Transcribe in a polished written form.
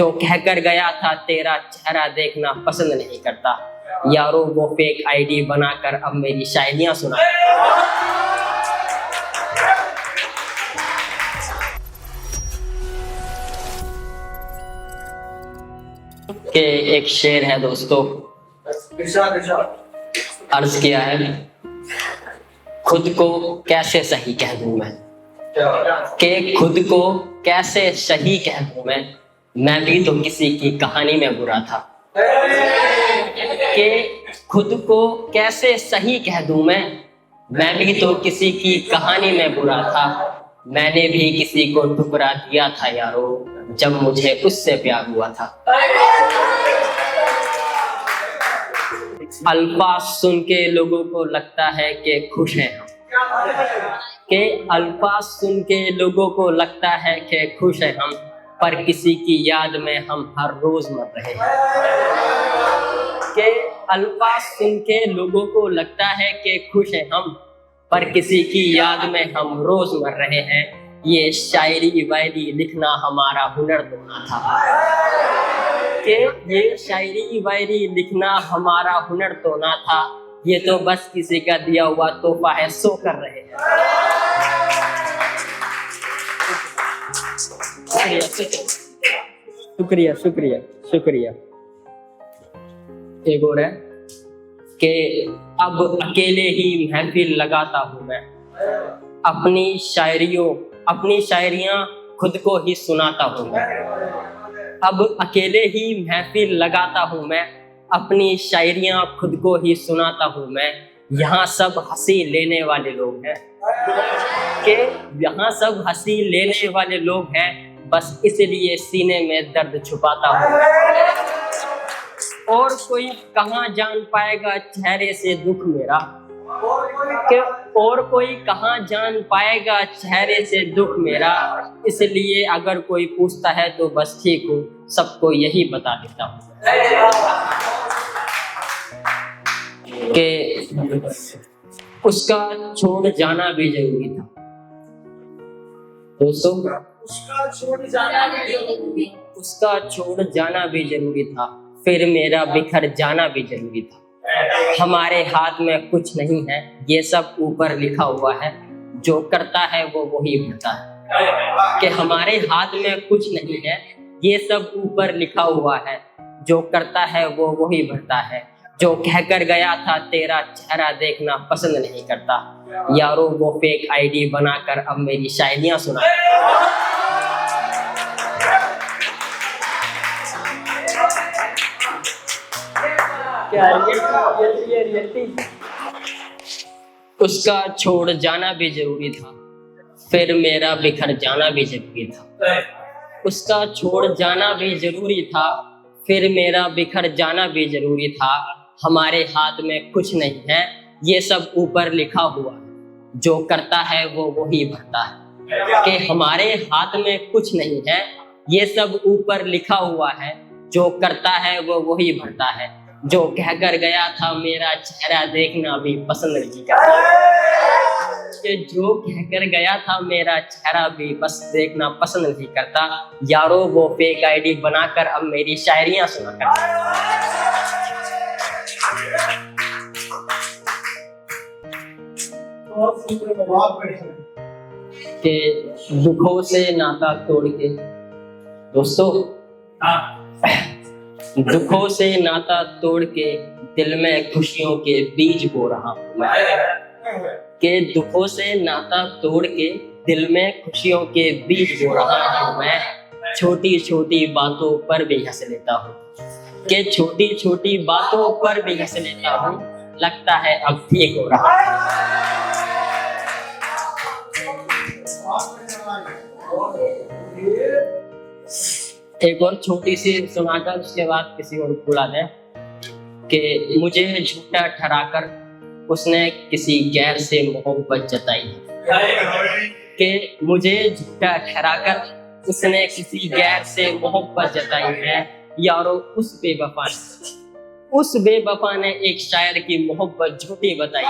जो कहकर गया था तेरा चेहरा देखना पसंद नहीं करता, यारो वो फेक आईडी बनाकर अब मेरी शायरियां सुना। के एक शेर है दोस्तों, अर्ज किया है, खुद को कैसे सही कह दूं मैं, कि खुद को कैसे सही कह दूं मैं भी तो किसी की कहानी में बुरा था। कि खुद को कैसे सही कह दूं मैं भी तो किसी की कहानी में बुरा था। मैंने भी किसी को ठुकरा दिया था यारो, जब मुझे उससे प्यार हुआ था। अल्फाज सुन के लोगों को लगता है कि खुश हैं हम, के अल्फाज सुन के लोगों को लगता है कि खुश हैं हम, पर किसी की याद में हम हर रोज मर रहे हैं। के अल्फाज सुन के लोगों को लगता है कि खुश हैं हम, पर किसी की याद में हम रोज मर रहे हैं। ये शायरी वायरी लिखना हमारा हुनर तो ना था, कि ये शायरी वायरी लिखना हमारा हुनर तो ना था, ये तो बस किसी का दिया हुआ तोहफा है, सो कर रहे हैं। शुक्रिया शुक्रिया शुक्रिया। एक और है कि अब अकेले ही महफिल लगाता हूँ मैं, अपनी शायरियां खुद को ही सुनाता हूँ मैं। अब अकेले ही महफिल लगाता हूँ मैं, अपनी शायरियां खुद को ही सुनाता हूँ मैं। यहाँ सब हंसी लेने वाले लोग हैं, कि यहाँ सब हंसी लेने वाले लोग हैं, बस इसलिए सीने में दर्द छुपाता हूँ। और कोई कहाँ जान पाएगा चेहरे से दुख मेरा, कि और कोई कहाँ जान पाएगा चेहरे से दुख मेरा। इसलिए अगर कोई पूछता है तो बस ठीक हूँ, सबको यही बता देता हूँ कि उसका छोड़ जाना भी जरूरी था दोस्तों, उसका छोड़ जाना भी जरूरी था, फिर मेरा बिखर जाना भी जरूरी था। हमारे हाथ में कुछ नहीं है, ये सब ऊपर लिखा हुआ है, जो करता है वो वही भरता है। कि हमारे हाथ में कुछ नहीं है, ये सब ऊपर लिखा हुआ है, जो करता है वो वही भरता है। जो कहकर गया था तेरा चेहरा देखना पसंद नहीं करता, यारो वो फेक आईडी बनाकर अब मेरी शायरियां सुना। उसका छोड़ जाना भी जरूरी था, फिर मेरा बिखर जाना भी जरूरी था। उसका छोड़ जाना भी जरूरी था, फिर मेरा बिखर जाना भी जरूरी था। हमारे हाथ में कुछ नहीं है, ये सब ऊपर लिखा हुआ है, जो करता है वो वही भरता है। कि हमारे हाथ में कुछ नहीं है, ये सब ऊपर लिखा हुआ है, जो करता है वो वही भरता है। जो कहकर गया था मेरा चेहरा देखना भी पसंद नहीं करता, कि जो कहकर गया था मेरा चेहरा भी बस देखना पसंद नहीं करता, यारो वो फेक आईडी बनाकर अब मेरी शायरियां सुना करता। कि दुखों से नाता तोड़ के दोस्तों, दुखों से नाता तोड़ के दिल में खुशियों के बीज बो रहा हूँ मैं। कि दुखों से नाता तोड़ के दिल में खुशियों के बीज बो रहा हूँ मैं। छोटी छोटी बातों पर भी हंस लेता हूँ, कि छोटी छोटी बातों पर भी हंस लेता हूँ, लगता है अब ठीक हो रहा है। एक और छोटी सी सुनाकर उसके बाद किसी और बुला दें। कि मुझे झूठा ठहराकर उसने किसी गैर से मोहब्बत जताई, कि मुझे झूठा ठहराकर उसने किसी गैर से मोहब्बत जताई है। यारो उस बेवफा ने एक शायर की मोहब्बत झूठी बताई।